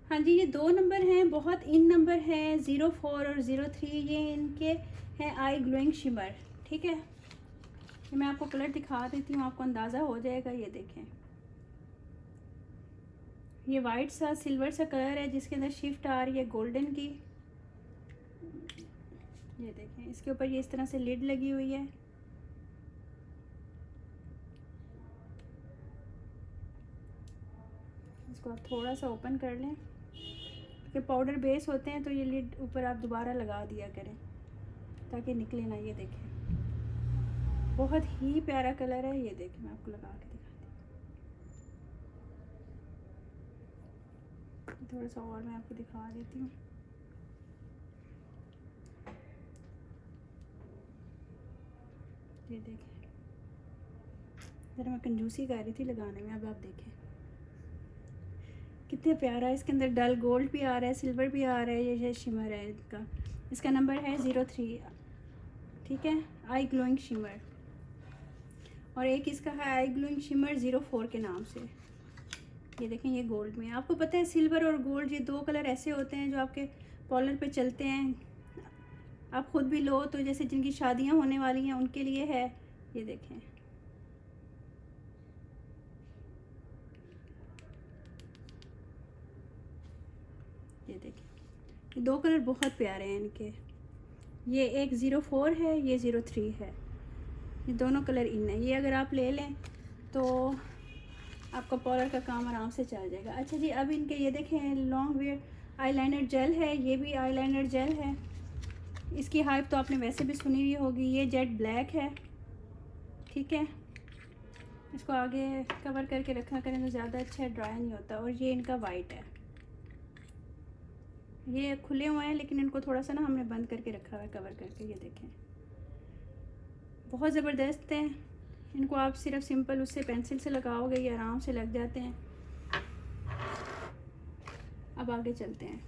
हाँ जी, ये 2 नंबर हैं, बहुत इन नंबर हैं, 04 और 03, ये इनके हैं आई ग्लोइंग शिमर। ठीक है, ये मैं आपको कलर दिखा देती हूँ, आपको अंदाज़ा हो जाएगा। ये देखें, ये वाइट सा सिल्वर सा कलर है जिसके अंदर शिफ्ट आ रही है गोल्डन की। ये देखें, इसके ऊपर ये इस तरह से लिड लगी हुई है। इसको आप थोड़ा सा ओपन कर लें, क्योंकि पाउडर बेस होते हैं तो ये लिड ऊपर आप दोबारा लगा दिया करें ताकि निकले ना। ये देखें, बहुत ही प्यारा कलर है। ये देखें, मैं आपको लगा के दिखाती हूँ, थोड़ा सा और मैं आपको दिखा देती हूँ। ये देखें, ज़रा मैं कंजूसी कर रही थी लगाने में, अब आप देखें कितने प्यारा है। इसके अंदर डल गोल्ड भी आ रहा है, सिल्वर भी आ रहा है, ये शिमर है इनका। इसका नंबर है 03। ठीक है, आई ग्लोइंग शिमर। और एक इसका है आई ग्लोइंग शिमर 04 के नाम से। ये देखें, ये गोल्ड में। आपको पता है सिल्वर और गोल्ड ये 2 कलर ऐसे होते हैं जो आपके पॉलर पे चलते हैं। आप ख़ुद भी लो तो जैसे जिनकी शादियां होने वाली हैं उनके लिए है। ये देखें, ये देखें, ये 2 कलर बहुत प्यारे हैं इनके। ये एक 04 है, ये 03 है। ये दोनों कलर इन है। ये अगर आप ले लें तो आपका पॉलर का काम आराम से चल जाएगा। अच्छा जी, अब इनके ये देखें, लॉन्ग वेयर आईलाइनर जेल है। ये भी आईलाइनर जेल है। इसकी हाइप तो आपने वैसे भी सुनी हुई होगी। ये जेट ब्लैक है। ठीक है, इसको आगे कवर करके रखा करें तो ज़्यादा अच्छा है, ड्राई नहीं होता। और ये इनका वाइट है। ये खुले हुए हैं लेकिन इनको थोड़ा सा ना हमने बंद करके रखा हुआ है कवर करके। ये देखें, बहुत ज़बरदस्त है। इनको आप सिर्फ सिंपल उससे पेंसिल से लगाओगे ये आराम से लग जाते हैं। अब आगे चलते हैं।